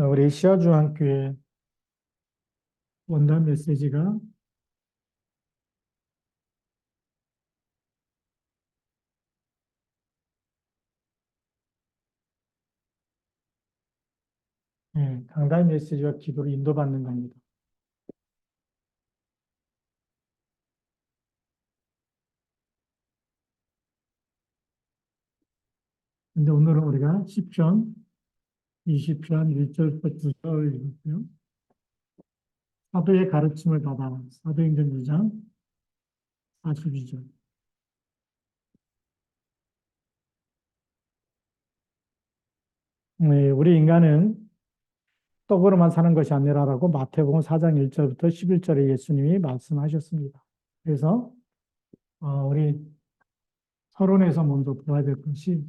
우리 시아중앙교회 원단 메시지가 강단 메시지와 기도로 인도받는 겁니다. 근데 오늘은 우리가 시편 20편 1절부터 9절 읽었고요. 사도의 가르침을 받아 사도행전 2장 42절. 우리 인간은 떡으로만 사는 것이 아니라라고 마태복음 4장 1절부터 11절에 예수님이 말씀하셨습니다. 그래서 우리 서론에서 먼저 보아야 될 것이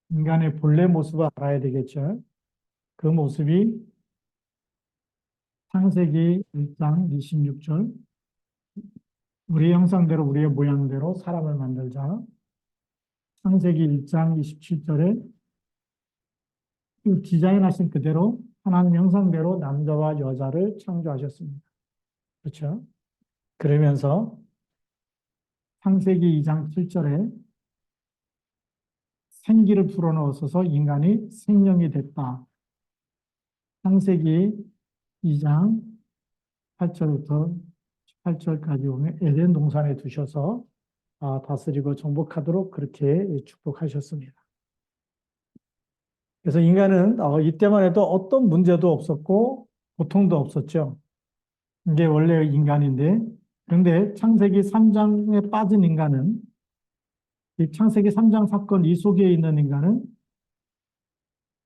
인간의 본래 모습을 알아야 되겠죠. 그 모습이 창세기 1장 26절 우리의 형상대로 우리의 모양대로 사람을 만들자. 창세기 1장 27절에 그 디자인하신 그대로 하나님 형상대로 남자와 여자를 창조하셨습니다. 그렇죠? 그러면서 창세기 2장 7절에 생기를 불어넣어서 인간이 생명이 됐다. 창세기 2장 8절부터 18절까지 보면 에덴 동산에 두셔서 다스리고 정복하도록 그렇게 축복하셨습니다. 그래서 인간은 이때만 해도 어떤 문제도 없었고 고통도 없었죠. 이게 원래 인간인데, 그런데 창세기 3장에 빠진 인간은, 이 창세기 3장 사건 이 속에 있는 인간은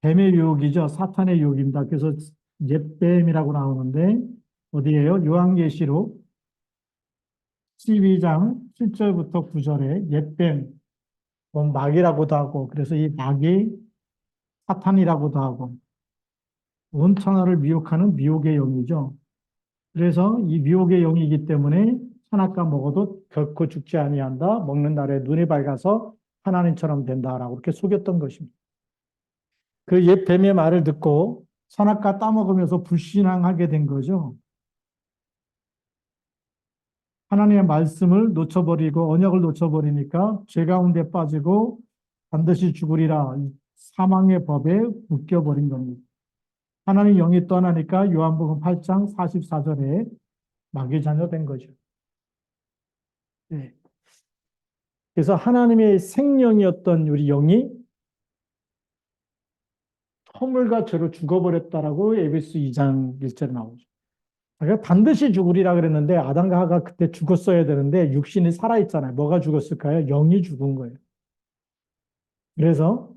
뱀의 유혹이죠. 사탄의 유혹입니다. 그래서 옛뱀이라고 나오는데 어디에요? 요한계시록 12장 7절부터 9절에 옛뱀, 마귀라고도 하고, 그래서 이 마귀 사탄이라고도 하고, 온 천하를 미혹하는 미혹의 영이죠. 그래서 이 미혹의 영이기 때문에 선악과 먹어도 결코 죽지 아니한다. 먹는 날에 눈이 밝아서 하나님처럼 된다라고 그렇게 속였던 것입니다. 그 옛 뱀의 말을 듣고 선악과 따먹으면서 불신앙하게 된 거죠. 하나님의 말씀을 놓쳐버리고 언약을 놓쳐버리니까 죄 가운데 빠지고 반드시 죽으리라 사망의 법에 묶여버린 겁니다. 하나님 영이 떠나니까 요한복음 8장 44절에 마귀 자녀 된 거죠. 네. 그래서 하나님의 생명이었던 우리 영이 허물과 죄로 죽어버렸다라고 에베소 2장 1절에 나오죠. 그러니까 반드시 죽으리라 그랬는데 아담과 하가 그때 죽었어야 되는데 육신이 살아있잖아요. 뭐가 죽었을까요? 영이 죽은 거예요. 그래서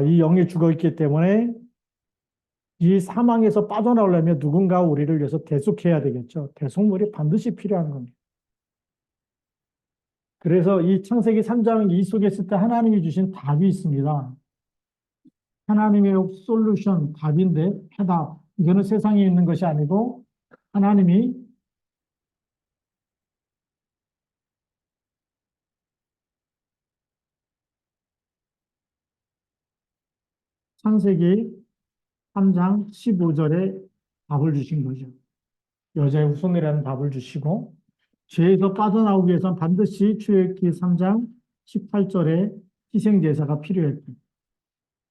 이 영이 죽어있기 때문에 이 사망에서 빠져나오려면 누군가 우리를 위해서 대속해야 되겠죠. 대속물이 반드시 필요한 겁니다. 그래서 이 창세기 3장 이 속에 있을 때 하나님이 주신 답이 있습니다. 하나님의 솔루션, 답인데 해답. 이거는 세상에 있는 것이 아니고 하나님이 창세기 3장 15절에 답을 주신 거죠. 여자의 후손이라는 답을 주시고 죄에서 빠져나오기 위해서는 반드시 출애굽기 3장 18절에 희생제사가 필요했고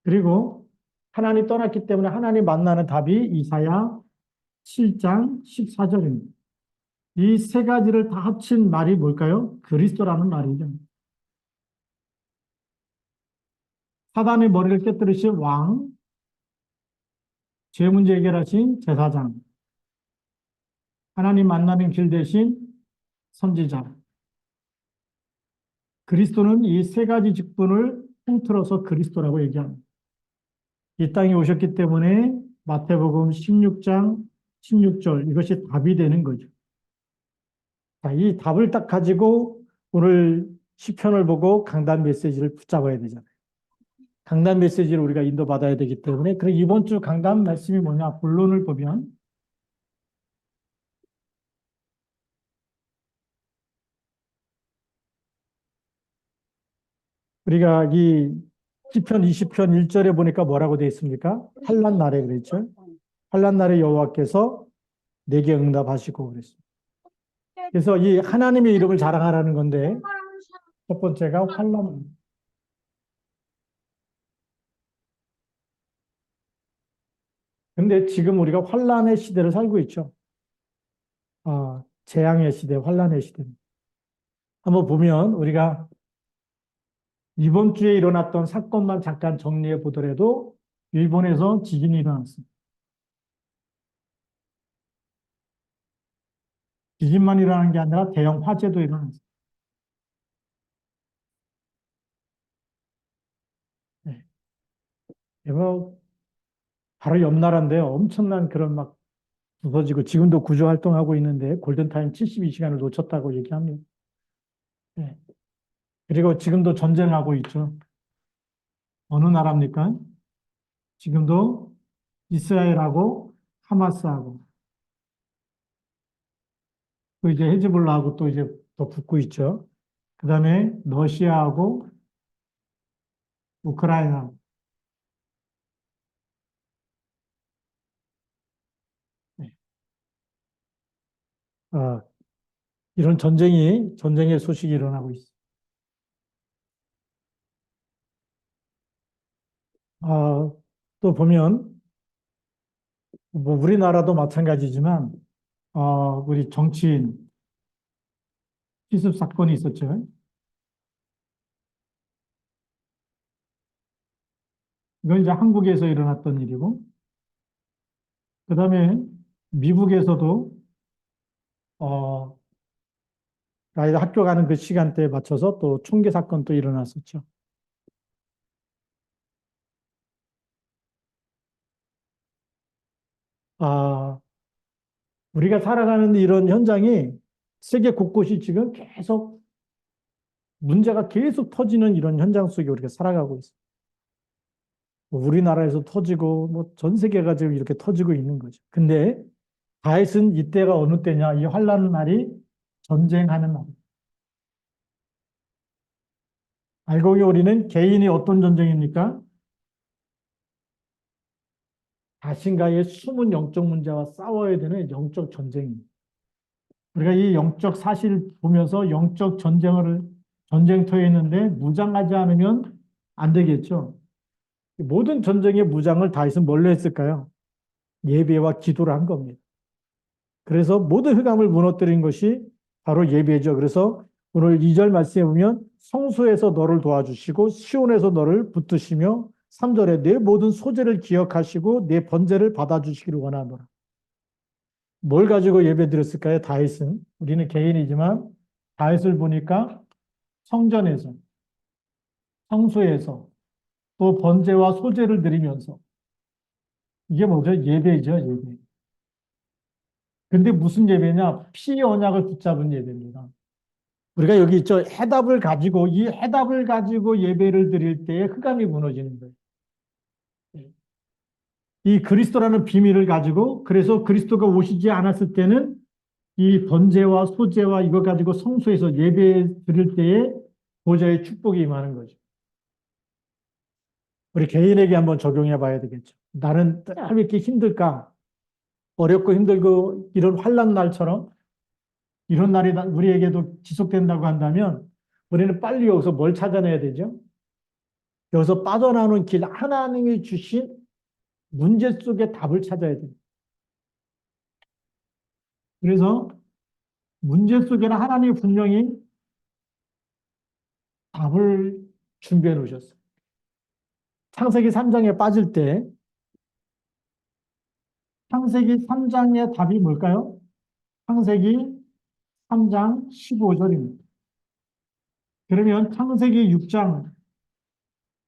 그리고 하나님 떠났기 때문에 하나님 만나는 답이 이사야 7장 14절입니다. 이 세 가지를 다 합친 말이 뭘까요? 그리스도라는 말이죠. 사단의 머리를 깨뜨리신 왕, 죄 문제 해결하신 제사장, 하나님 만나는 길 대신 선지자. 그리스도는 이 세 가지 직분을 통틀어서 그리스도라고 얘기합니다. 이 땅에 오셨기 때문에 마태복음 16장 16절 이것이 답이 되는 거죠. 자, 이 답을 딱 가지고 오늘 시편을 보고 강단 메시지를 붙잡아야 되잖아요. 강단 메시지를 우리가 인도받아야 되기 때문에 그럼 이번 주 강단 말씀이 뭐냐? 본론을 보면 우리가 이 시편 20편 1절에 보니까 뭐라고 되어 있습니까? 환난 날에 그랬죠. 환난 날에 여호와께서 내게 응답하시고 그랬습니다. 그래서 이 하나님의 이름을 자랑하라는 건데 첫 번째가 환난. 근데 지금 우리가 환난의 시대를 살고 있죠. 재앙의 시대, 환난의 시대. 한번 보면 우리가 이번 주에 일어났던 사건만 잠깐 정리해 보더라도 일본에서 지진이 일어났습니다. 지진만 일어나는 게 아니라 대형 화재도 일어났습니다. 네. 이거 바로 옆 나라인데요. 엄청난 그런 막 부서지고 지금도 구조 활동하고 있는데 골든타임 72시간을 놓쳤다고 얘기합니다. 네. 그리고 지금도 전쟁하고 있죠. 어느 나라입니까? 지금도 이스라엘하고 하마스하고 또 이제 헤즈볼라하고 또 이제 더 붙고 있죠. 그 다음에 러시아하고 우크라이나. 네. 아, 이런 전쟁의 소식이 일어나고 있습니다. 또 보면 뭐 우리나라도 마찬가지지만 우리 정치인 피습 사건이 있었죠. 이건 이제 한국에서 일어났던 일이고, 그 다음에 미국에서도 어, 아이들 학교 가는 그 시간대에 맞춰서 또 총기 사건도 일어났었죠. 아, 우리가 살아가는 이런 현장이 세계 곳곳이 지금 계속 문제가 계속 터지는 이런 현장 속에 우리가 살아가고 있어요. 뭐 우리나라에서 터지고 뭐 전 세계가 지금 이렇게 터지고 있는 거죠. 근데 다윗은 이때가 어느 때냐? 이 환난 날이 전쟁하는 날. 알고 보니 우리는 개인이 어떤 전쟁입니까? 자신과의 숨은 영적 문제와 싸워야 되는 영적 전쟁입니다. 우리가 이 영적 사실 보면서 영적 전쟁터에 있는데 무장하지 않으면 안 되겠죠. 모든 전쟁의 무장을 다윗은 뭘로 했을까요? 예배와 기도를 한 겁니다. 그래서 모든 흑암을 무너뜨린 것이 바로 예배죠. 그래서 오늘 2절 말씀에 보면 성소에서 너를 도와주시고 시온에서 너를 붙드시며 3절에 내 모든 소재를 기억하시고 내 번제를 받아주시기를 원하노라. 뭘 가지고 예배 드렸을까요? 다윗은. 우리는 개인이지만 다윗을 보니까 성전에서, 성소에서 또 번제와 소제를 드리면서 이게 뭐죠? 예배죠, 예배. 근데 무슨 예배냐? 피 언약을 붙잡은 예배입니다. 우리가 여기 있죠. 해답을 가지고 이 해답을 가지고 예배를 드릴 때에 흑암이 무너지는 거예요. 이 그리스도라는 비밀을 가지고 그래서 그리스도가 오시지 않았을 때는 이 번제와 소제와 이거 가지고 성소에서 예배 드릴 때에 보좌의 축복이 임하는 거죠. 우리 개인에게 한번 적용해 봐야 되겠죠. 나는 왜 이렇게 힘들까? 어렵고 힘들고 이런 환난 날처럼 이런 날이 우리에게도 지속된다고 한다면 우리는 빨리 여기서 뭘 찾아내야 되죠? 여기서 빠져나오는 길, 하나님이 주신 문제 속에 답을 찾아야 돼요. 그래서 문제 속에는 하나님이 분명히 답을 준비해 놓으셨어요. 창세기 3장에 빠질 때 창세기 3장의 답이 뭘까요? 창세기 3장 15절입니다. 그러면 창세기 6장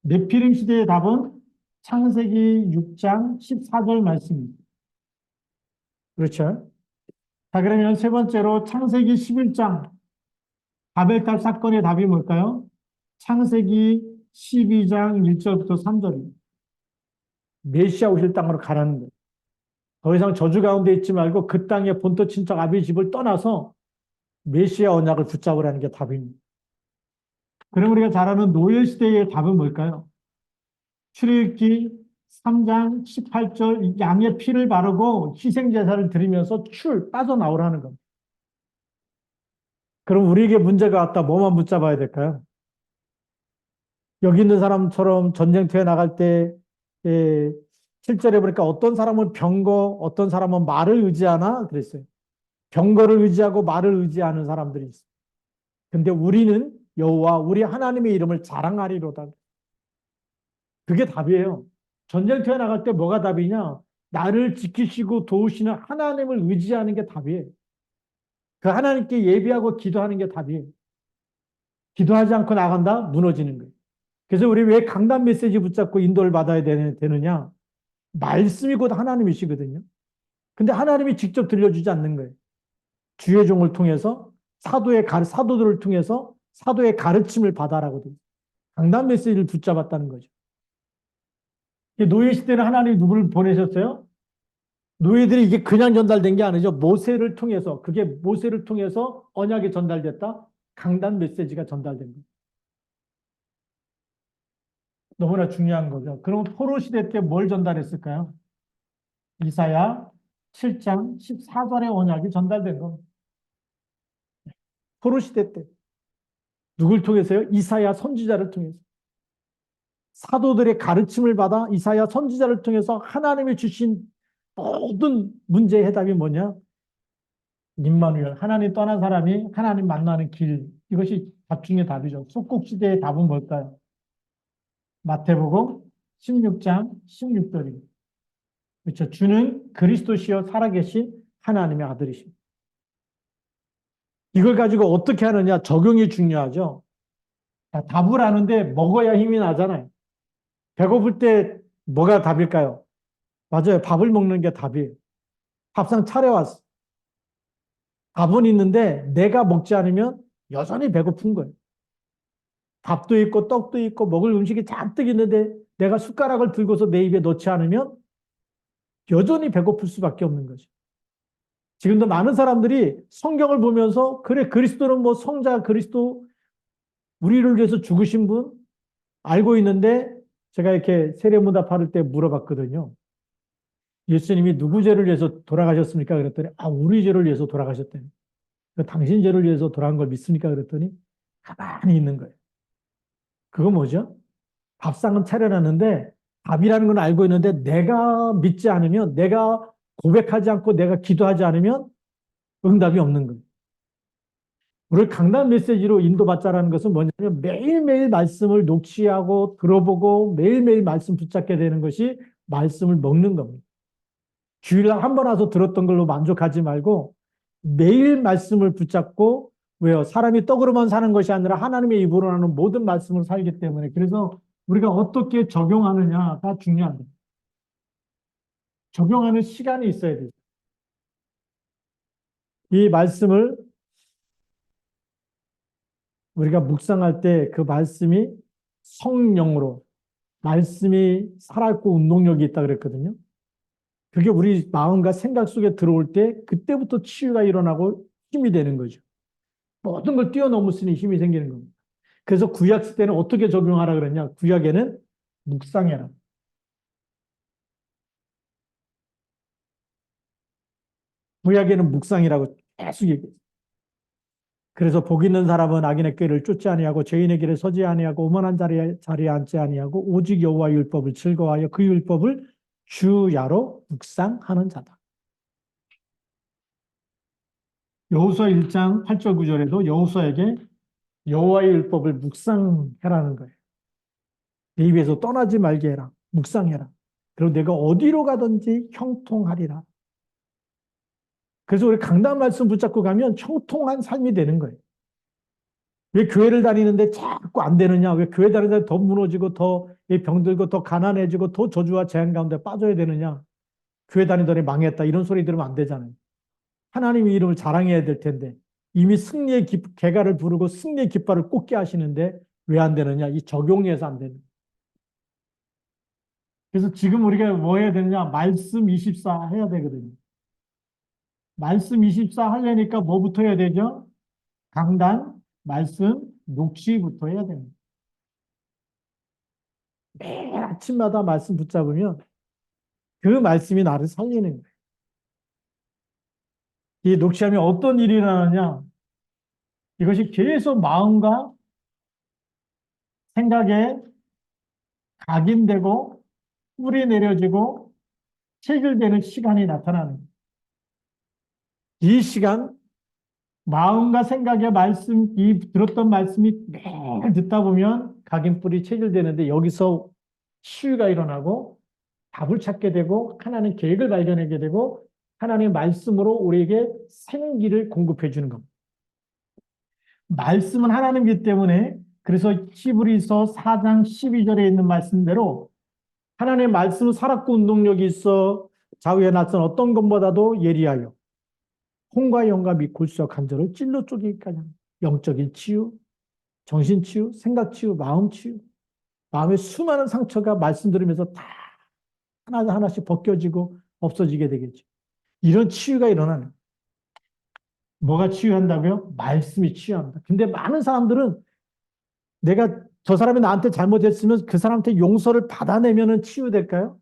네피림 시대의 답은 창세기 6장 14절 말씀입니다. 그렇죠? 자, 그러면 세 번째로 창세기 11장 바벨탑 사건의 답이 뭘까요? 창세기 12장 1절부터 3절입니다. 메시아 오실 땅으로 가라는 거예요. 더 이상 저주 가운데 있지 말고 그 땅의 본토 친척 아비 집을 떠나서 메시아 언약을 붙잡으라는 게 답입니다. 그럼 우리가 잘 아는 노예 시대의 답은 뭘까요? 출애굽기 3장 18절 양의 피를 바르고 희생제사를 드리면서 빠져나오라는 겁니다. 그럼 우리에게 문제가 왔다. 뭐만 붙잡아야 될까요? 여기 있는 사람처럼 전쟁터에 나갈 때, 예, 7절에 보니까 어떤 사람은 병거, 어떤 사람은 말을 의지하나? 그랬어요. 병거를 의지하고 말을 의지하는 사람들이 있어요. 근데 우리는 여호와 우리 하나님의 이름을 자랑하리로다. 그게 답이에요. 전쟁터에 나갈 때 뭐가 답이냐? 나를 지키시고 도우시는 하나님을 의지하는 게 답이에요. 그 하나님께 예비하고 기도하는 게 답이에요. 기도하지 않고 나간다? 무너지는 거예요. 그래서 우리 왜 강단 메시지 붙잡고 인도를 받아야 되느냐? 말씀이 곧 하나님이시거든요. 근데 하나님이 직접 들려주지 않는 거예요. 주의 종을 통해서 사도들을 통해서 사도의 가르침을 받아라고 돼요. 강단 메시지를 붙잡았다는 거죠. 노예 시대는 하나님이 누구를 보내셨어요? 노예들이 이게 그냥 전달된 게 아니죠. 모세를 통해서, 그게 모세를 통해서 언약이 전달됐다. 강단 메시지가 전달된 거예요. 너무나 중요한 거죠. 그럼 포로 시대 때 뭘 전달했을까요? 이사야 7장 14절의 언약이 전달된 겁니다. 포로 시대 때. 누굴 통해서요? 이사야 선지자를 통해서. 사도들의 가르침을 받아 이사야 선지자를 통해서 하나님이 주신 모든 문제의 해답이 뭐냐? 임마누엘, 하나님 떠난 사람이 하나님 만나는 길. 이것이 답 중의 답이죠. 속국시대의 답은 뭘까요? 마태복음 16장 16절입니다. 그렇죠. 주는 그리스도시여 살아계신 하나님의 아들이십니다. 이걸 가지고 어떻게 하느냐? 적용이 중요하죠. 자, 답을 아는데 먹어야 힘이 나잖아요. 배고플 때 뭐가 답일까요? 맞아요. 밥을 먹는 게 답이에요. 밥상 차려왔어. 밥은 있는데 내가 먹지 않으면 여전히 배고픈 거예요. 밥도 있고 떡도 있고 먹을 음식이 잔뜩 있는데 내가 숟가락을 들고서 내 입에 넣지 않으면 여전히 배고플 수밖에 없는 거죠. 지금도 많은 사람들이 성경을 보면서 그래 그리스도는 뭐 성자 그리스도 우리를 위해서 죽으신 분 알고 있는데 제가 이렇게 세례문답할 때 물어봤거든요. 예수님이 누구 죄를 위해서 돌아가셨습니까? 그랬더니 우리 죄를 위해서 돌아가셨대요. 당신 죄를 위해서 돌아간 걸 믿습니까? 그랬더니 가만히 있는 거예요. 그거 뭐죠? 밥상은 차려놨는데 밥이라는 건 알고 있는데 내가 믿지 않으면 내가 고백하지 않고 내가 기도하지 않으면 응답이 없는 거예요. 우리 강단 메시지로 인도받자라는 것은 뭐냐면 매일매일 말씀을 녹취하고 들어보고 매일매일 말씀 붙잡게 되는 것이 말씀을 먹는 겁니다. 주일날 한 번 와서 들었던 걸로 만족하지 말고 매일 말씀을 붙잡고 왜요? 사람이 떡으로만 사는 것이 아니라 하나님의 입으로 하는 모든 말씀을 살기 때문에 그래서 우리가 어떻게 적용하느냐가 중요합니다. 적용하는 시간이 있어야 돼요. 이 말씀을 우리가 묵상할 때 그 말씀이 성령으로 말씀이 살아있고 운동력이 있다 그랬거든요. 그게 우리 마음과 생각 속에 들어올 때 그때부터 치유가 일어나고 힘이 되는 거죠. 모든 걸 뛰어넘을 수 있는 힘이 생기는 겁니다. 그래서 구약 시대는 어떻게 적용하라 그랬냐? 구약에는 묵상해라. 구약에는 묵상이라고 계속 얘기해요. 그래서 복 있는 사람은 악인의 꾀를 쫓지 아니하고 죄인의 길에 서지 아니하고 오만한 자리에 앉지 아니하고 오직 여호와의 율법을 즐거워하여 그 율법을 주야로 묵상하는 자다. 여호수아 1장 8절 9절에도 여호수아에게 여호와의 율법을 묵상해라는 거예요. 내 입에서 떠나지 말게 해라. 묵상해라. 그리고 내가 어디로 가든지 형통하리라. 그래서 우리 강단 말씀 붙잡고 가면 형통한 삶이 되는 거예요. 왜 교회를 다니는데 자꾸 안 되느냐? 왜 교회 다니는데 더 무너지고 더 병들고 더 가난해지고 더 저주와 재앙 가운데 빠져야 되느냐? 교회 다니더니 망했다. 이런 소리 들으면 안 되잖아요. 하나님의 이름을 자랑해야 될 텐데 이미 승리의 개가를 부르고 승리의 깃발을 꽂게 하시는데 왜 안 되느냐? 이 적용해서 안 되는. 그래서 지금 우리가 뭐 해야 되느냐? 말씀 24 해야 되거든요. 말씀 24 하려니까 뭐부터 해야 되죠? 강단 말씀 녹취부터 해야 됩니다. 매일 아침마다 말씀 붙잡으면 그 말씀이 나를 살리는 거예요. 이 녹취하면 어떤 일이 일어나느냐? 이것이 계속 마음과 생각에 각인되고 뿌리 내려지고 체결되는 시간이 나타나는 거예요. 이 시간, 마음과 생각의 말씀, 이 들었던 말씀이 매일 듣다 보면 각인뿌리 체결되는데 여기서 치유가 일어나고 답을 찾게 되고 하나님 계획을 발견하게 되고 하나님의 말씀으로 우리에게 생기를 공급해 주는 겁니다. 말씀은 하나님이기 때문에 그래서 히브리서 4장 12절에 있는 말씀대로 하나님의 말씀은 살았고 운동력이 있어 좌우에 낯선 어떤 것보다도 예리하여 혼과 영과 및 골수와 간절을 찔러 쪼개기까지 합니다. 영적인 치유, 정신 치유, 생각 치유, 마음 치유, 마음의 수많은 상처가 말씀 들으면서 다 하나씩 벗겨지고 없어지게 되겠죠. 이런 치유가 일어나는 거예요. 뭐가 치유한다고요? 말씀이 치유합니다. 근데 많은 사람들은 내가 저 사람이 나한테 잘못했으면 그 사람한테 용서를 받아내면 치유될까요?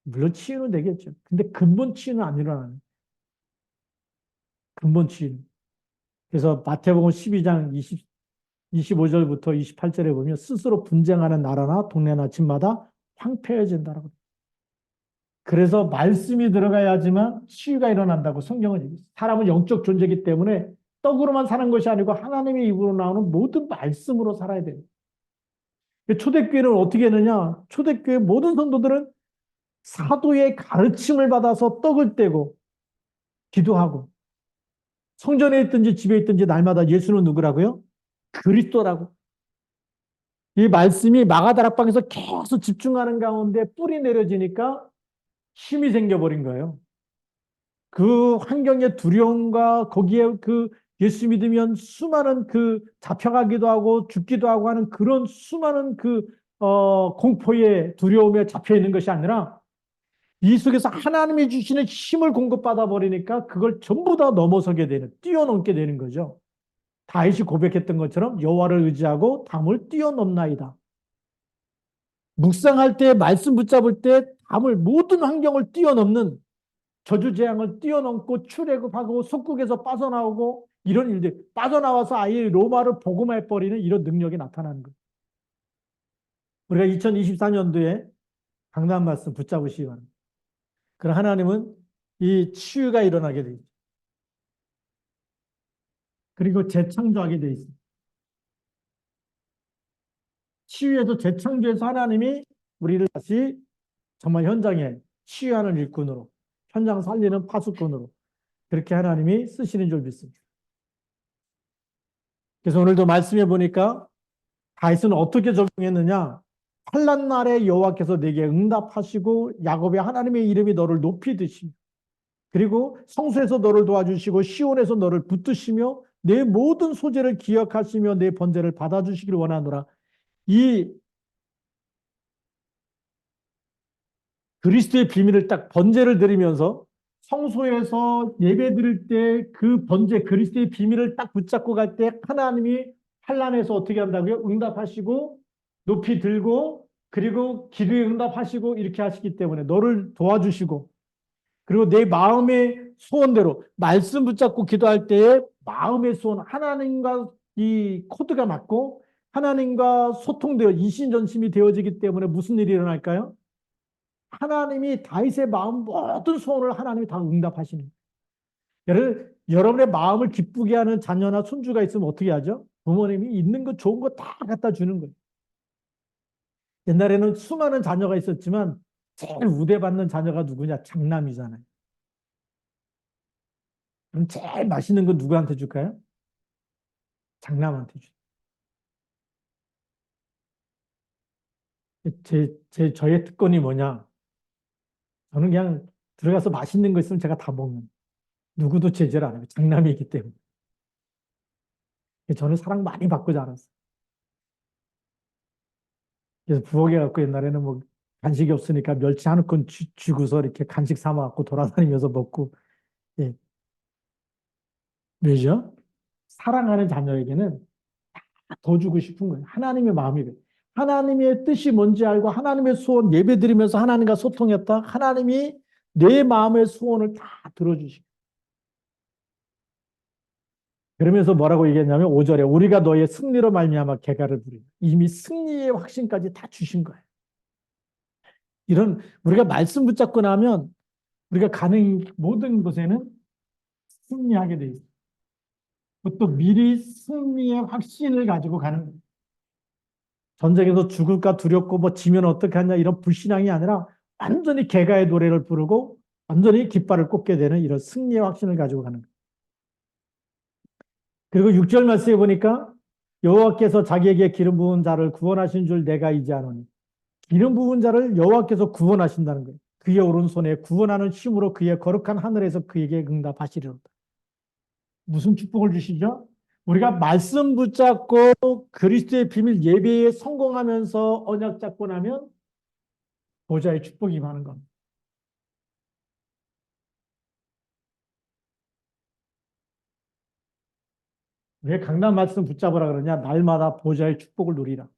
물론 치유는 되겠죠. 근데 근본 치유는 안 일어나요. 근본 치유. 그래서 마태복음 12장 25절부터 28절에 보면 스스로 분쟁하는 나라나 동네나 집마다 황폐해진다라고. 그래서 말씀이 들어가야지만 치유가 일어난다고 성경은 얘기했어요. 사람은 영적 존재이기 때문에 떡으로만 사는 것이 아니고 하나님의 입으로 나오는 모든 말씀으로 살아야 돼요. 초대교회는 어떻게 했느냐? 초대교회 모든 성도들은 사도의 가르침을 받아서 떡을 떼고 기도하고 성전에 있든지 집에 있든지 날마다 예수는 누구라고요? 그리스도라고. 이 말씀이 마가다락방에서 계속 집중하는 가운데 뿌리 내려지니까 힘이 생겨버린 거예요. 그 환경의 두려움과 거기에 그 예수 믿으면 수많은 그 잡혀가기도 하고 죽기도 하고 하는 그런 수많은 그 공포의 두려움에 잡혀 있는 것이 아니라 이 속에서 하나님이 주시는 힘을 공급받아 버리니까 그걸 전부 다 넘어서게 되는, 뛰어넘게 되는 거죠. 다윗이 고백했던 것처럼 여호와를 의지하고 담을 뛰어넘나이다. 묵상할 때 말씀 붙잡을 때 담을 모든 환경을 뛰어넘는 저주재앙을 뛰어넘고 출애굽하고 속국에서 빠져나오고 이런 일들 빠져나와서 아예 로마를 복음해버리는 이런 능력이 나타나는 거예요. 우리가 2024년도에 강단 말씀 붙잡으시기 바랍니다. 그럼 하나님은 이 치유가 일어나게 되죠. 그리고 재창조하게 돼 있습니다. 치유에서 재창조해서 하나님이 우리를 다시 정말 현장에 치유하는 일꾼으로 현장 살리는 파수꾼으로 그렇게 하나님이 쓰시는 줄 믿습니다. 그래서 오늘도 말씀해 보니까 다윗은 어떻게 적용했느냐? 환난 날에 여호와께서 내게 응답하시고 야곱의 하나님의 이름이 너를 높이 드시며 그리고 성소에서 너를 도와주시고 시온에서 너를 붙드시며 내 모든 소재를 기억하시며 내 번제를 받아주시기를 원하노라. 이 그리스도의 비밀을 딱 번제를 드리면서 성소에서 예배 드릴 때 그 번제 그리스도의 비밀을 딱 붙잡고 갈 때 하나님이 환난에서 어떻게 한다고요? 응답하시고 높이 들고 그리고 기도에 응답하시고 이렇게 하시기 때문에 너를 도와주시고 그리고 내 마음의 소원대로 말씀 붙잡고 기도할 때에 마음의 소원 하나님과 이 코드가 맞고 하나님과 소통되어 이신전심이 되어지기 때문에 무슨 일이 일어날까요? 하나님이 다윗의 마음 모든 소원을 하나님이 다 응답하시는 거예요. 여러분의 마음을 기쁘게 하는 자녀나 손주가 있으면 어떻게 하죠? 부모님이 있는 거 좋은 거 다 갖다 주는 거예요. 옛날에는 수많은 자녀가 있었지만 제일 우대받는 자녀가 누구냐? 장남이잖아요. 그럼 제일 맛있는 거 누구한테 줄까요? 장남한테 주죠. 저의 특권이 뭐냐? 저는 그냥 들어가서 맛있는 거 있으면 제가 다 먹는. 누구도 제재를 안 해요. 장남이기 때문에. 저는 사랑 많이 받고 자랐어요. 그래서 부엌에 갖고 옛날에는 뭐 간식이 없으니까 멸치 한 건 쥐고서 이렇게 간식 삼아 갖고 돌아다니면서 먹고, 예. 왜죠? 사랑하는 자녀에게는 더 주고 싶은 거예요. 하나님의 마음이 그래요. 하나님의 뜻이 뭔지 알고 하나님의 소원 예배드리면서 하나님과 소통했다. 하나님이 내 마음의 소원을 다 들어주시고. 그러면서 뭐라고 얘기했냐면 5절에 우리가 너의 승리로 말미암아 개가를 부리고 이미 승리의 확신까지 다 주신 거예요. 이런 우리가 말씀 붙잡고 나면 우리가 가는 모든 곳에는 승리하게 돼 있어요. 또 미리 승리의 확신을 가지고 가는 거예요. 전쟁에서 죽을까 두렵고 뭐 지면 어떡하냐 이런 불신앙이 아니라 완전히 개가의 노래를 부르고 완전히 깃발을 꽂게 되는 이런 승리의 확신을 가지고 가는 거예요. 그리고 6절 말씀에 보니까 여호와께서 자기에게 기름 부은 자를 구원하신 줄 내가 이제 아노니 기름 부은 자를 여호와께서 구원하신다는 거예요. 그의 오른손에 구원하는 힘으로 그의 거룩한 하늘에서 그에게 응답하시리로다. 무슨 축복을 주시죠? 우리가 말씀 붙잡고 그리스도의 비밀 예배에 성공하면서 언약 잡고 나면 보좌의 축복이 임하는 겁니다. 왜 강단 말씀 붙잡으라 그러냐? 날마다 보좌의 축복을 누리라.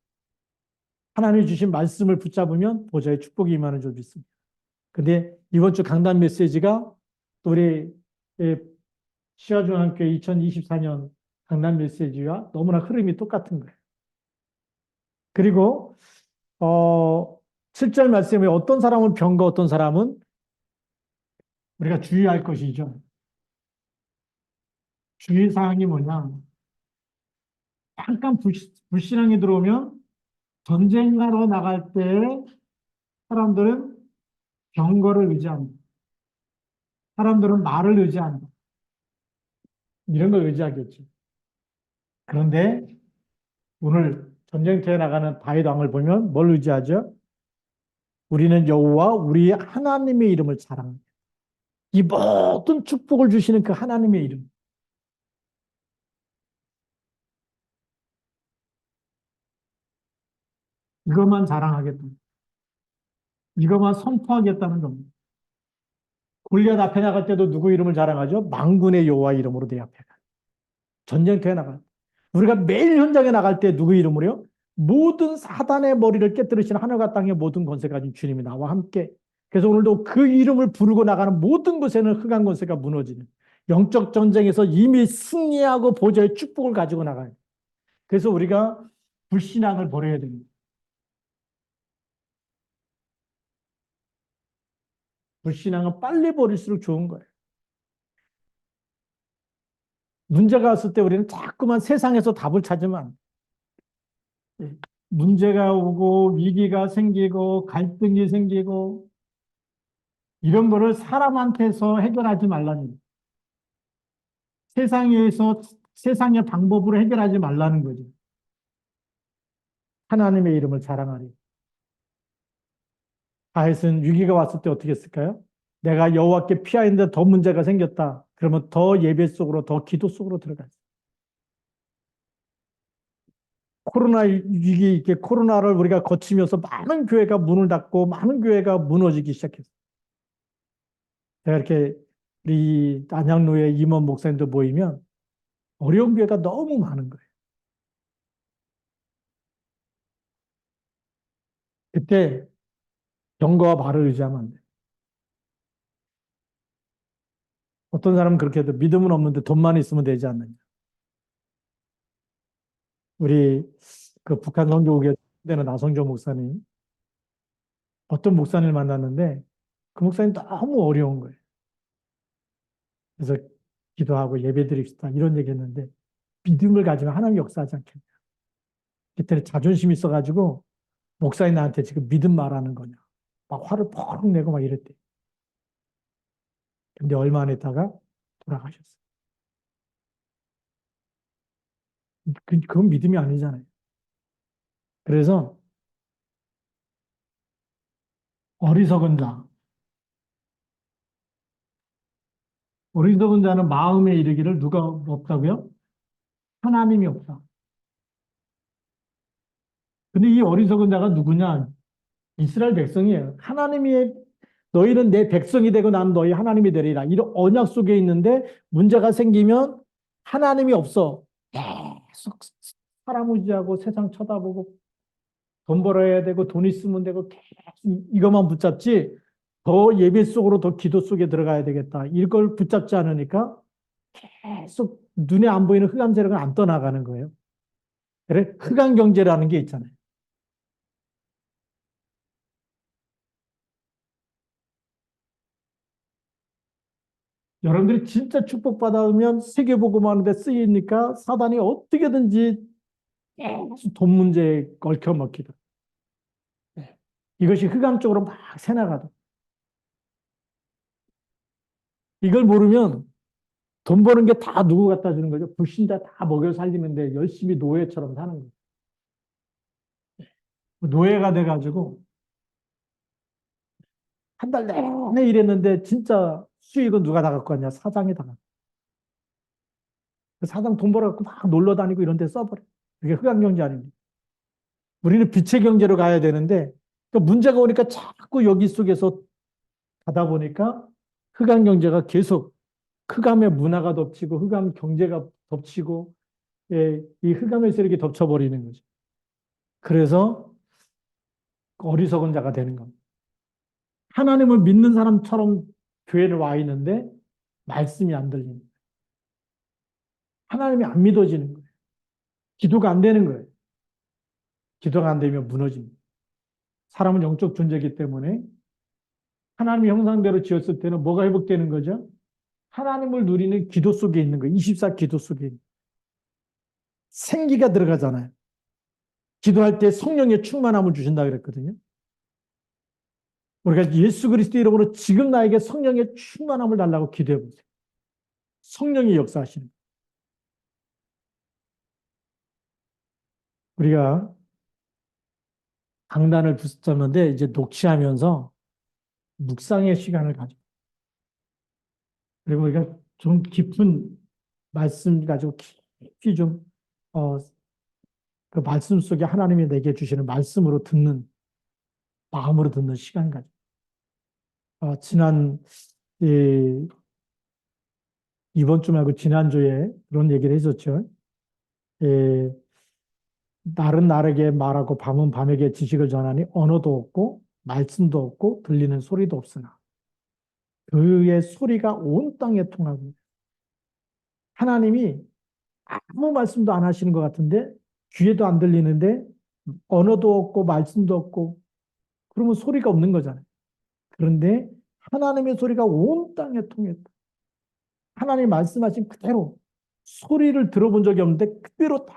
하나님이 주신 말씀을 붙잡으면 보좌의 축복이 임하는 줄 믿습니다. 근데 이번 주 강단 메시지가 또 우리 시아중앙교회 2024년 강단 메시지와 너무나 흐름이 똑같은 거예요. 그리고 7절 말씀에 어떤 사람은 병과 어떤 사람은 우리가 주의할 것이죠. 주의사항이 뭐냐? 잠깐 불신앙이 들어오면 전쟁하러 나갈 때 사람들은 병거를 의지합니다. 사람들은 말을 의지한다. 이런 걸 의지하겠죠. 그런데 오늘 전쟁터에 나가는 다윗 왕을 보면 뭘 의지하죠? 우리는 여호와 우리 하나님의 이름을 자랑합니다. 이 모든 축복을 주시는 그 하나님의 이름. 이것만 자랑하겠다. 이것만 선포하겠다는 겁니다. 골리앗 앞에 나갈 때도 누구 이름을 자랑하죠? 만군의 여호와 이름으로 내 앞에 가. 전쟁터에 나갈 때. 우리가 매일 현장에 나갈 때 누구 이름으로요? 모든 사단의 머리를 깨뜨리시는 하늘과 땅의 모든 권세가 가진 주님이 나와 함께. 그래서 오늘도 그 이름을 부르고 나가는 모든 곳에는 흑암 권세가 무너지는 영적 전쟁에서 이미 승리하고 보좌의 축복을 가지고 나가요. 그래서 우리가 불신앙을 버려야 됩니다. 불신앙은 빨리 버릴수록 좋은 거예요. 문제가 왔을 때 우리는 자꾸만 세상에서 답을 찾으면 문제가 오고 위기가 생기고 갈등이 생기고 이런 거를 사람한테서 해결하지 말라는 거예요. 세상에서 세상의 방법으로 해결하지 말라는 거죠. 하나님의 이름을 자랑하리. 다윗은 위기가 왔을 때 어떻게 했을까요? 내가 여호와께 피하였는데 더 문제가 생겼다. 그러면 더 예배 속으로 더 기도 속으로 들어가요. 코로나 위기 이렇게 코로나를 우리가 거치면서 많은 교회가 문을 닫고 많은 교회가 무너지기 시작했어요. 제가 이렇게 우리 안양로에 임원 목사님들 모이면 어려운 교회가 너무 많은 거예요. 그때 경거와 말을 의지하면 안 돼요. 어떤 사람은 그렇게 해도 믿음은 없는데 돈만 있으면 되지 않느냐. 우리 그 북한 선교국에 되는 나성조 목사님 어떤 목사님을 만났는데 그 목사님 너무 어려운 거예요. 그래서 기도하고 예배 드립시다 이런 얘기 했는데 믿음을 가지면 하나님 역사하지 않겠냐. 그때 자존심이 있어가지고 목사님 나한테 지금 믿음 말하는 거냐. 막 화를 퍽 내고 막 이랬대. 근데 얼마 안 있다가 돌아가셨어요. 그건 믿음이 아니잖아요. 그래서 어리석은 자, 어리석은 자는 마음에 이르기를 누가 없다고요? 하나님이 없다. 근데 이 어리석은 자가 누구냐? 이스라엘 백성이에요. 하나님이 너희는 내 백성이 되고 난 너희 하나님이 되리라. 이런 언약 속에 있는데 문제가 생기면 하나님이 없어. 계속 사람 의지하고 세상 쳐다보고 돈 벌어야 되고 돈 있으면 되고 계속 이것만 붙잡지 더 예배 속으로 더 기도 속에 들어가야 되겠다. 이걸 붙잡지 않으니까 계속 눈에 안 보이는 흑암 세력은 안 떠나가는 거예요. 그래? 흑암 경제라는 게 있잖아요. 여러분들이 진짜 축복받아오면 세계복음 하는데 쓰이니까 사단이 어떻게든지 계속 돈 문제에 얽혀먹기도. 이것이 흑암 쪽으로 막 새나가도. 이걸 모르면 돈 버는 게 다 누구 갖다 주는 거죠? 불신자 다 먹여 살리는데 열심히 노예처럼 사는 거예요. 노예가 돼가지고 한 달 내내 일했는데 진짜 수익은 누가 다 갖고 왔냐? 사장이 다 갖고. 사장 돈 벌어갖고 막 놀러 다니고 이런 데 써버려. 그게 흑암 경제 아닙니까? 우리는 빛의 경제로 가야 되는데 그 문제가 오니까 자꾸 여기 속에서 가다 보니까 흑암 경제가 계속 흑암의 문화가 덮치고 흑암 경제가 덮치고 예, 이 흑암의 세력이 덮쳐버리는 거죠. 그래서 어리석은 자가 되는 겁니다. 하나님을 믿는 사람처럼 교회를 와 있는데 말씀이 안 들리는 거예요. 하나님이 안 믿어지는 거예요. 기도가 안 되는 거예요. 기도가 안 되면 무너집니다. 사람은 영적 존재이기 때문에 하나님의 형상대로 지었을 때는 뭐가 회복되는 거죠? 하나님을 누리는 기도 속에 있는 거예요. 24 기도 속에 있는. 생기가 들어가잖아요. 기도할 때 성령의 충만함을 주신다 그랬거든요. 우리가 예수 그리스도 이름으로 지금 나에게 성령의 충만함을 달라고 기도해 보세요. 성령이 역사하시는. 우리가 강단을 붙잡는데 이제 녹취하면서 묵상의 시간을 가져. 그리고 우리가 좀 깊은 말씀 가지고 깊이 좀, 그 말씀 속에 하나님이 내게 주시는 말씀으로 듣는, 마음으로 듣는 시간 가져. 지난, 이, 이번 주 말고 지난주에 그런 얘기를 했었죠. 예, 날은 날에게 말하고 밤은 밤에게 지식을 전하니 언어도 없고 말씀도 없고 들리는 소리도 없으나 그의 소리가 온 땅에 통하고 하나님이 아무 말씀도 안 하시는 것 같은데 귀에도 안 들리는데 언어도 없고 말씀도 없고 그러면 소리가 없는 거잖아요. 그런데 하나님의 소리가 온 땅에 통했다. 하나님 말씀하신 그대로 소리를 들어본 적이 없는데 그대로 다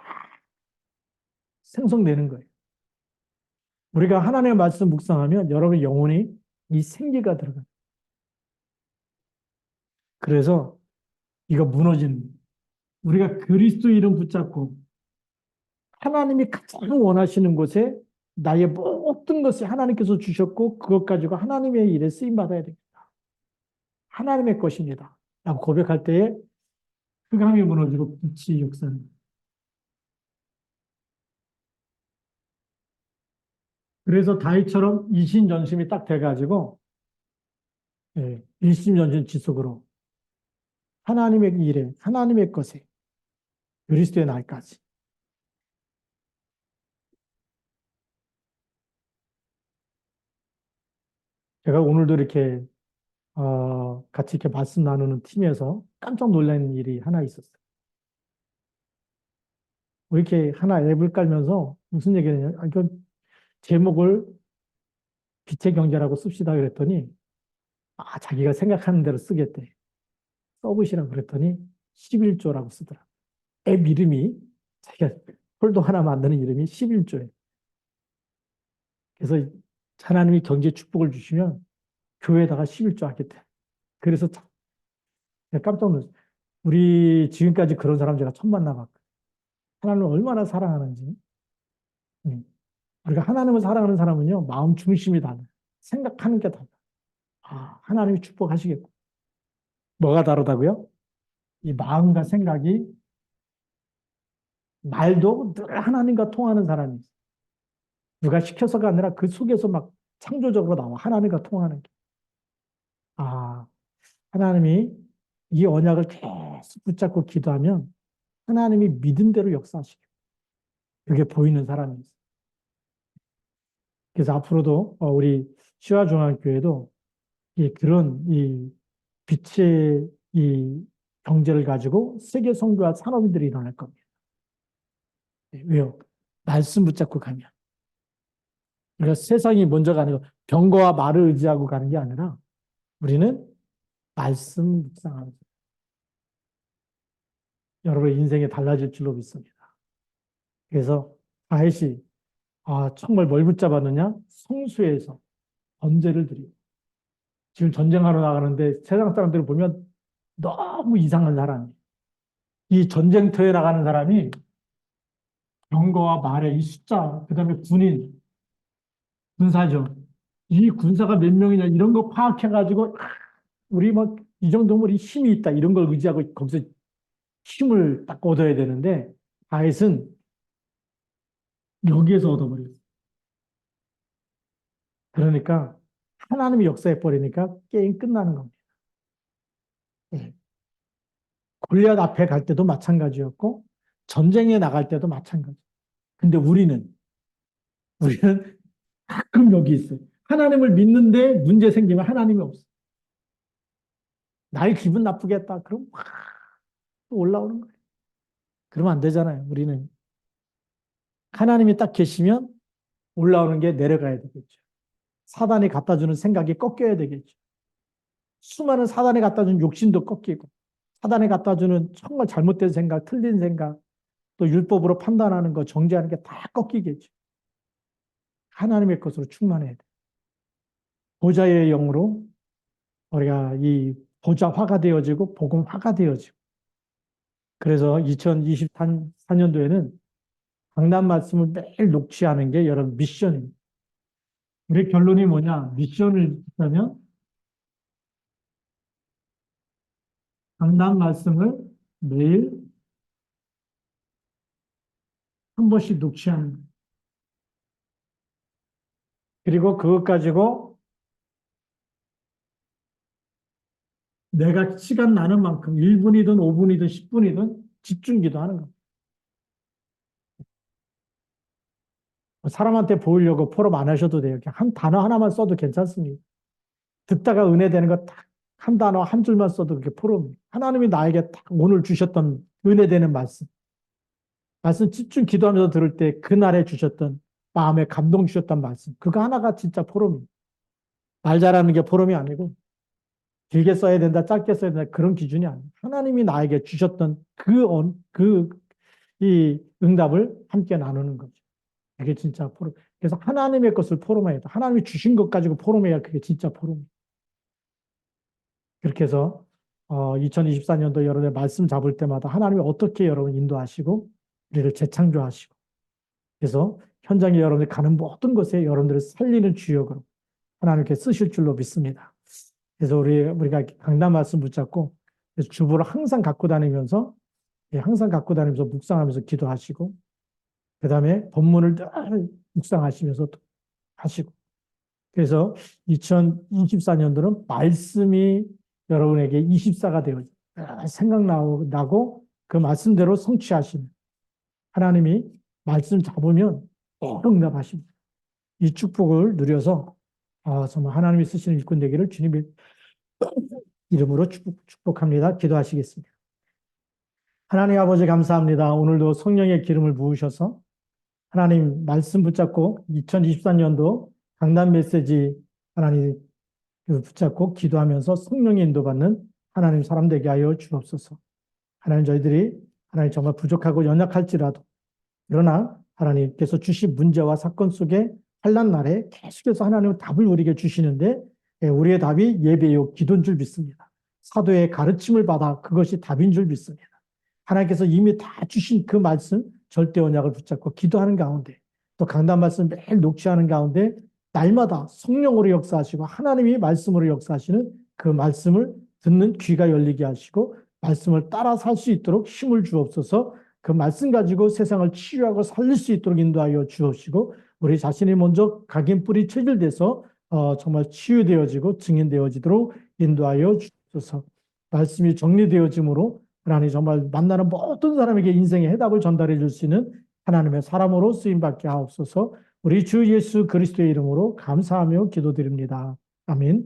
생성되는 거예요. 우리가 하나님의 말씀 묵상하면 여러분 영혼이 이 생기가 들어가요. 그래서 이거 무너지는 거예요. 우리가 그리스도 이름 붙잡고 하나님이 가장 원하시는 곳에 나의 모든 것을 하나님께서 주셨고 그것 가지고 하나님의 일에 쓰임 받아야 됩니다. 하나님의 것입니다. 라고 고백할 때에 흑암이 무너지고 빛이 역사합니다. 그래서 다윗처럼 이신전심이 딱 돼가지고 예, 일심전심 지속으로 하나님의 일에 하나님의 것에 그리스도의 날까지 제가 오늘도 이렇게 같이 이렇게 말씀 나누는 팀에서 깜짝 놀란 일이 하나 있었어요. 왜 이렇게 하나 앱을 깔면서 무슨 얘기를 했냐? 이건 제목을 빛의 경제라고 씁시다 그랬더니 자기가 생각하는 대로 쓰겠대. 써보시라고 그랬더니 11조라고 쓰더라. 앱 이름이 자기가 폴더 하나 만드는 이름이 11조예요. 그래서 하나님이 경제 축복을 주시면 교회에다가 11조 하겠대. 그래서 깜짝 놀랐어요. 우리 지금까지 그런 사람 제가 처음 만나봤고 하나님을 얼마나 사랑하는지. 우리가 하나님을 사랑하는 사람은요, 마음 중심이 달라요. 생각하는 게 달라요. 하나님이 축복하시겠고. 뭐가 다르다고요? 이 마음과 생각이 말도 늘 하나님과 통하는 사람이 있어요. 누가 시켜서가 아니라 그 속에서 막 창조적으로 나와. 하나님과 통하는 게. 아, 하나님이 이 언약을 계속 붙잡고 기도하면 하나님이 믿은 대로 역사하시고 그게 보이는 사람이 있어요. 그래서 앞으로도 우리 시화중앙교회도 그런 이 빛의 이 경제를 가지고 세계 선교와 산업인들이 일어날 겁니다. 왜요? 말씀 붙잡고 가면. 그러니까 세상이 먼저 가는 거, 병거와 말을 의지하고 가는 게 아니라 우리는 말씀 묵상하면서 여러분의 인생이 달라질 줄로 믿습니다. 그래서 다윗이 정말 뭘 붙잡았느냐? 성수에서 번제를 드리고 지금 전쟁하러 나가는데 세상 사람들을 보면 너무 이상한 사람이 이 전쟁터에 나가는 사람이 병거와 말의 이 숫자, 그다음에 군인, 군사죠. 이 군사가 몇 명이냐 이런 거 파악해가지고 우리 뭐 이 정도면 우리 힘이 있다 이런 걸 의지하고 거기서 힘을 딱 얻어야 되는데 다윗은 여기에서 얻어버렸어요. 그러니까 하나님이 역사해 버리니까 게임 끝나는 겁니다. 예. 골리앗 앞에 갈 때도 마찬가지였고 전쟁에 나갈 때도 마찬가지. 근데 우리는 가끔 여기 있어요. 하나님을 믿는데 문제 생기면 하나님이 없어. 날 기분 나쁘게 했다. 그럼 확 올라오는 거예요. 그러면 안 되잖아요. 우리는 하나님이 딱 계시면 올라오는 게 내려가야 되겠죠. 사단이 갖다 주는 생각이 꺾여야 되겠죠. 수많은 사단이 갖다 준 욕심도 꺾이고 사단이 갖다 주는 정말 잘못된 생각, 틀린 생각, 또 율법으로 판단하는 거, 정죄하는 게 다 꺾이겠죠. 하나님의 것으로 충만해야 돼. 보좌의 영으로 우리가 이 보좌화가 되어지고 복음화가 되어지고 그래서 2024년도에는 강단 말씀을 매일 녹취하는 게 여러분 미션입니다. 우리 결론이 뭐냐? 미션을 하면 강단 말씀을 매일 한 번씩 녹취하는 거예요. 그리고 그것 가지고 내가 시간 나는 만큼 1분이든 5분이든 10분이든 집중 기도하는 겁니다. 사람한테 보이려고 포럼 안 하셔도 돼요. 그냥 한 단어 하나만 써도 괜찮습니다. 듣다가 은혜되는 거 딱 한 단어 한 줄만 써도 그게 포럼이에요. 하나님이 나에게 딱 오늘 주셨던 은혜되는 말씀 집중 기도하면서 들을 때 그날에 주셨던 마음에 감동 주셨던 말씀 그거 하나가 진짜 포럼이에요. 말 잘하는 게 포럼이 아니고 길게 써야 된다, 짧게 써야 된다 그런 기준이 아니에요. 하나님이 나에게 주셨던 이 응답을 함께 나누는 거죠. 그게 진짜 포럼. 그래서 하나님의 것을 포럼해야 돼. 하나님이 주신 것 가지고 포럼해야 그게 진짜 포럼이에요. 그렇게 해서 2024년도 여러분의 말씀 잡을 때마다 하나님이 어떻게 여러분 인도하시고 우리를 재창조하시고 그래서 현장에 여러분이 가는 모든 것에 여러분들을 살리는 주역으로 하나님께 쓰실 줄로 믿습니다. 그래서 우리가 강단 말씀 붙잡고 주보를 항상 갖고 다니면서 묵상하면서 기도하시고 그 다음에 본문을 늘 묵상하시면서 하시고 그래서 2024년도는 말씀이 여러분에게 24가 되어져 생각나고 그 말씀대로 성취하시는 하나님이 말씀 잡으면 응답하십니다. 이 축복을 누려서 정말 하나님이 쓰시는 일꾼 되기를 주님의 이름으로 축복합니다. 기도하시겠습니다. 하나님 아버지 감사합니다. 오늘도 성령의 기름을 부으셔서 하나님 말씀 붙잡고 2024년도 강단 메시지 하나님 붙잡고 기도하면서 성령의 인도받는 하나님 사람 되게 하여 주옵소서. 하나님 저희들이 하나님 정말 부족하고 연약할지라도 그러나 하나님께서 주신 문제와 사건 속에 환난 날에 계속해서 하나님은 답을 우리에게 주시는데 우리의 답이 예배요 기도인 줄 믿습니다. 사도의 가르침을 받아 그것이 답인 줄 믿습니다. 하나님께서 이미 다 주신 그 말씀 절대 언약을 붙잡고 기도하는 가운데 또 강단 말씀 매일 녹취하는 가운데 날마다 성령으로 역사하시고 하나님이 말씀으로 역사하시는 그 말씀을 듣는 귀가 열리게 하시고 말씀을 따라 살 수 있도록 힘을 주옵소서. 그 말씀 가지고 세상을 치유하고 살릴 수 있도록 인도하여 주옵시고 우리 자신이 먼저 각인 뿌리 체질돼서 정말 치유되어지고 증인되어지도록 인도하여 주옵소서. 말씀이 정리되어짐으로 그러니 정말 만나는 모든 사람에게 인생의 해답을 전달해 줄 수 있는 하나님의 사람으로 쓰임받게 하옵소서. 우리 주 예수 그리스도의 이름으로 감사하며 기도드립니다. 아멘.